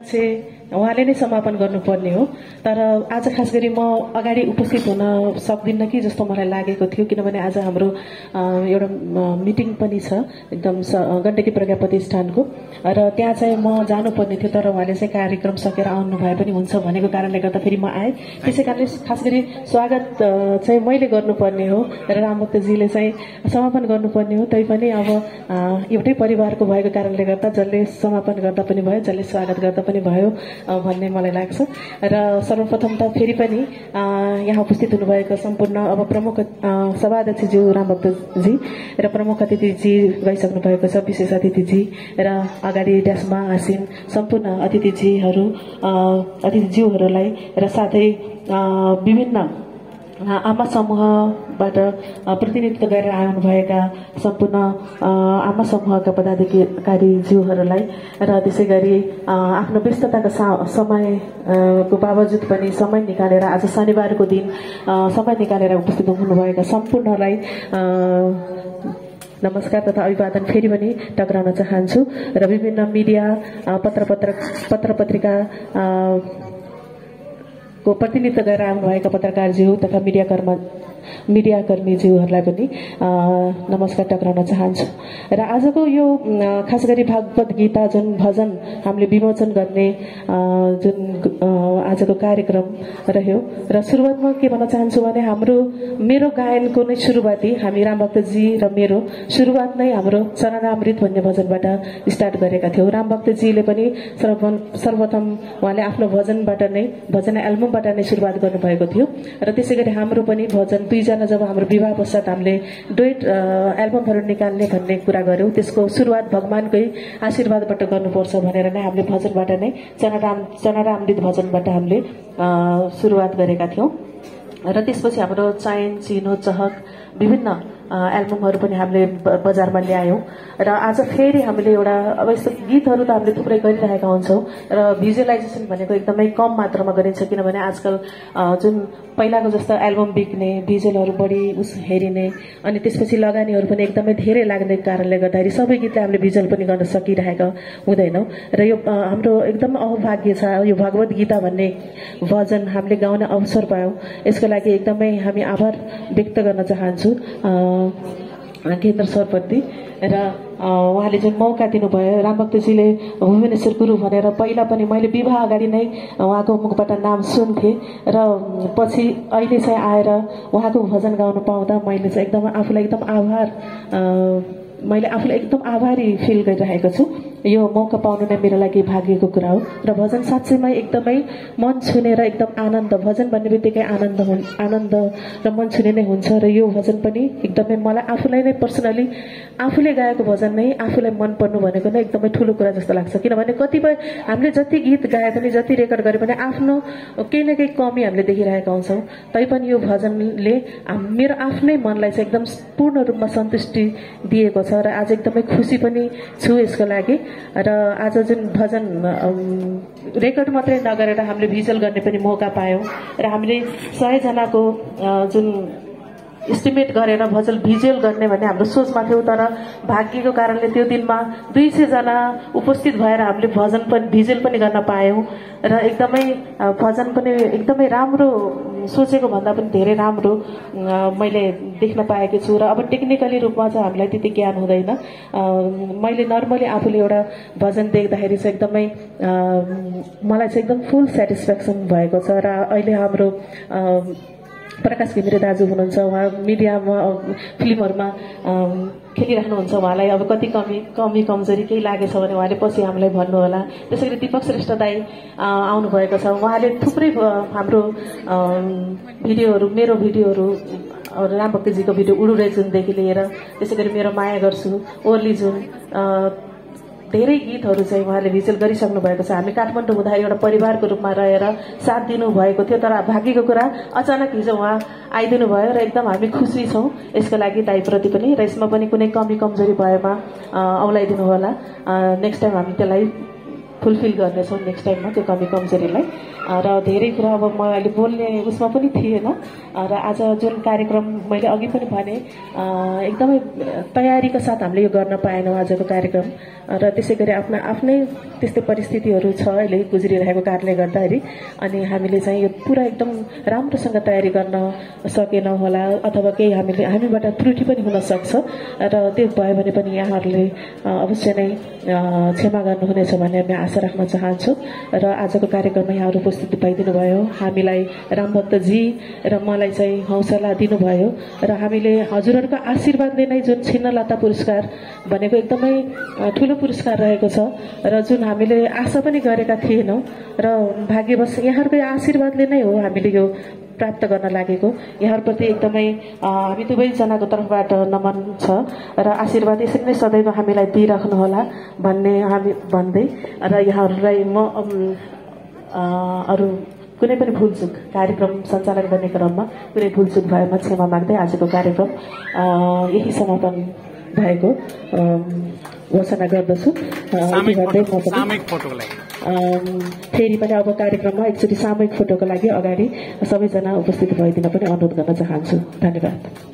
उहाँले नै समापन गर्नुपर्ने हो। तर आज खास गरी म अगाडि उपस्थित हुन सक्दिनँ कि जस्तो मलाई लागेको थियो, किनभने आज हाम्रो एउटा मिटिङ पनि छ एकदम गण्डकी प्रज्ञा प्रतिष्ठानको, र त्यहाँ चाहिँ म जानुपर्ने थियो। तर उहाँले चाहिँ कार्यक्रम सकेर आउनु भए पनि हुन्छ भनेको कारणले गर्दा फेरि म आएँ। त्यसै कारणले खास गरी स्वागत चाहिँ मैले गर्नुपर्ने हो र रामभक्तजीले चाहिँ समापन गर्नुपर्ने हो। तैपनि अब एउटै परिवारको भएको कारणले गर्दा जसले समापन गर्दा पनि भयो, जसले स्वागत गर्दा पनि भयो भन्ने मलाई लाग्छ। र सर्वप्रथम त फेरि पनि यहाँ उपस्थित हुनुभएका सम्पूर्ण अब प्रमुख सभाध्यक्षज्यू रामभक्तजी र प्रमुख अतिथिजी गइसक्नु भएको छ, विशेष अतिथिजी र अगाडि ड्यासमा आसीन सम्पूर्ण अतिथिज्यूहरूलाई र साथै विभिन्न आमा समूहबाट प्रतिनिधित्व गरेर आउनुभएका सम्पूर्ण आमा समूहका पदाधिकारीज्यूहरूलाई र त्यसै गरी आफ्नो व्यस्तताको समयको बावजुद पनि समय निकालेर आज शनिबारको दिन समय निकालेर उपस्थित हुनुभएका सम्पूर्णलाई नमस्कार तथा अभिवादन फेरि पनि टक्राउन चाहन्छु। र विभिन्न मिडिया पत्र पत्रिका को प्रतिनिधित्व गरेर आउनुभएका पत्रकारज्यू तथा मिडियाकर्मीज्यूहरूलाई पनि नमस्कार टक्राउन चाहन्छु। र आजको यो खास गरी भागवत गीता जुन भजन हामीले विमोचन गर्ने जुन आजको कार्यक्रम रह्यो, र सुरुवातमा के भन्न चाहन्छु भने मेरो गायनको नै सुरुवाती हामी रामभक्तजी र मेरो सुरुवात नै हाम्रो चरणामृत भन्ने भजनबाट स्टार्ट गरेका थियौँ। रामभक्तजीले पनि सर्वप्रथम उहाँले आफ्नो भजनबाट नै भजन एल्बमबाट नै सुरुवात गर्नुभएको थियो। र त्यसै गरी हाम्रो पनि भजन दुईजना जब हाम्रो विवाह पश्चात हामीले डुएट एल्बमहरू निकाल्ने भन्ने कुरा गर्यौँ, त्यसको सुरुवात भगवानकै आशीर्वादबाट गर्नुपर्छ भनेर नै हामीले भजनबाट नै चरणामृत भजनबाट हामीले सुरुवात गरेका थियौँ। र त्यसपछि हाम्रो चायन चिनो चहक विभिन्न एल्बमहरू पनि हामीले बजारमा ल्यायौँ। र आज फेरि हामीले एउटा अब यस्तो गीतहरू त हामीले थुप्रै गरिरहेका हुन्छौँ र भिजुअलाइजेसन भनेको एकदमै कम मात्रामा गरिन्छ, किनभने आजकल जुन पहिलाको जस्तो एल्बम बिक्ने, भिजुअलहरू बढी हेरिने, अनि त्यसपछि लगानीहरू पनि एकदमै धेरै लाग्ने कारणले गर्दाखेरि सबै गीतलाई हामीले भिजुअल पनि गर्न सकिरहेका हुँदैनौँ। र यो हाम्रो एकदम अभाग्य छ। यो भगवत गीता भन्ने भजन हामीले गाउने अवसर पायौँ, यसको लागि एकदमै हामी आभार व्यक्त गर्न चाहन्छु केन्द्र सरप्रति। र उहाँले जुन मौका दिनुभयो, रामभक्तजीले भुवनेश्वर गुरु भनेर पहिला पनि मैले विवाह अगाडि नै उहाँको मुखबाट नाम सुन्थेँ, र पछि अहिले चाहिँ आएर उहाँको भजन गाउन पाउँदा मैले चाहिँ आफूलाई एकदम आभारी फिल गरिरहेको छु। यो मौका पाउनु नै मेरो लागि भाग्यको कुरा हो। र भजन साँच्चैमा एकदमै मन छुने र एकदम आनन्द, भजन भन्ने बित्तिकै आनन्द र मन छुने नै हुन्छ। र यो भजन पनि एकदमै मलाई आफूलाई नै पर्सनली आफूले गाएको भजन नै आफूलाई मन पर्नु भनेको नै एकदमै ठुलो कुरा जस्तो लाग्छ। किनभने कतिपय हामीले जति गीत गाए पनि जति रेकर्ड गरे पनि आफ्नो केही न केही कमी हामीले देखिरहेका हुन्छौँ। तैपनि यो भजनले मेरो आफ्नै मनलाई चाहिँ एकदम पूर्ण रूपमा सन्तुष्टि दिएको छ र आज एकदमै खुसी पनि छु यसको लागि। र आज जुन भजन रेकर्ड मात्रै नगरेर हामीले भिजुअल गर्ने पनि मौका पायौँ, र हामीले 100 जनाको जुन एस्टिमेट गरेर भजन भिजुअल गर्ने भन्ने हाम्रो सोचमा थियो। तर भाग्यको कारणले त्यो दिनमा 200 जना उपस्थित भएर हामीले भजन पनि भिजुअल पनि गर्न पायौँ, र एकदमै भजन पनि एकदमै राम्रो, सोचेको भन्दा पनि धेरै राम्रो मैले देख्न पाएकी छु। र अब टेक्निकली रूपमा चाहिँ हामीलाई त्यति ज्ञान हुँदैन। मैले नर्मली आफूले एउटा भजन देख्दाखेरि चाहिँ एकदमै मलाई चाहिँ एकदम फुल सेटिस्फ्याक्सन भएको छ। र अहिले हाम्रो प्रकाश घिमिरे दाजु हुनुहुन्छ, उहाँ मिडियामा फिल्महरूमा खेलिराख्नुहुन्छ। उहाँलाई अब कति कमी कमजोरी केही लागेछ भने उहाँले पछि हामीलाई भन्नुहोला। त्यसै गरी दीपक श्रेष्ठ दाई आउनुभएको छ, उहाँले थुप्रै हाम्रो भिडियोहरू, मेरो भिडियोहरू, रामभक्तजीको भिडियो उडुरे जुनदेखि लिएर त्यसै गरी मेरो माया गर्छु, ओर्ली जुन, धेरै गीतहरू चाहिँ उहाँले भिजुअल गरिसक्नु भएको छ। हामी काठमाडौँ हुँदा एउटा परिवारको रूपमा रहेर साथ दिनुभएको थियो, तर भाग्यको कुरा अचानक हिजो उहाँ आइदिनु भयो र एकदम हामी खुसी छौँ यसको लागि दाइप्रति पनि। र यसमा पनि कुनै कमी कमजोरी भएमा औलाइदिनु होला। नेक्स्ट टाइम हामी त्यसलाई फुलफिल गर्नेछौँ नेक्स्ट टाइममा त्यो कमी कमजोरीलाई। र धेरै कुरा अब म अहिले बोल्ने उसमा पनि थिएन र आज जुन कार्यक्रम मैले अघि पनि भने एकदमै तयारीका साथ हामीले यो गर्न पाएनौँ आजको कार्यक्रम। र त्यसै गरी आफ्नै त्यस्तै परिस्थितिहरू छ अहिले गुज्रिरहेको कारणले गर्दाखेरि, अनि हामीले चाहिँ यो पुरा एकदम राम्रोसँग तयारी गर्न सकेनौँ होला, अथवा केही हामीबाट त्रुटि पनि हुन सक्छ र त्यो भयो भने पनि यहाँहरूले अवश्य नै क्षमा गर्नुहुनेछ भन्ने हामी आशा राख्न चाहन्छु। र आजको कार्यक्रममा यहाँहरू उपस्थित भइदिनु भयो, हामीलाई रामभक्तजी र मलाई चाहिँ हौसला दिनुभयो र हामीले हजुरहरूको आशीर्वादले नै जुन छिन्नलता पुरस्कार भनेको एकदमै ठुलो पुरस्कार रहेको छ र जुन हामीले आशा पनि गरेका थिएनौँ र भाग्यवश यहाँहरूकै आशीर्वादले नै हो हामीले यो प्राप्त गर्न लागेको। यहाँहरूप्रति एकदमै हामी दुवैजनाको तर्फबाट नमन छ र आशीर्वाद यसरी नै सदैव हामीलाई दिइराख्नुहोला भन्ने हामी भन्दै र यहाँहरूलाई म अरू कुनै पनि भुलचुक कार्यक्रम सञ्चालन गर्ने क्रममा कुनै भुलचुक भएमा क्षमा माग्दै आजको कार्यक्रम यही समापन भएको घोषणा गर्दछु। फेरि पनि अब कार्यक्रममा एकचोटि सामूहिक फोटोको लागि अगाडि सबैजना उपस्थित भइदिन पनि अनुरोध गर्न चाहन्छु। धन्यवाद।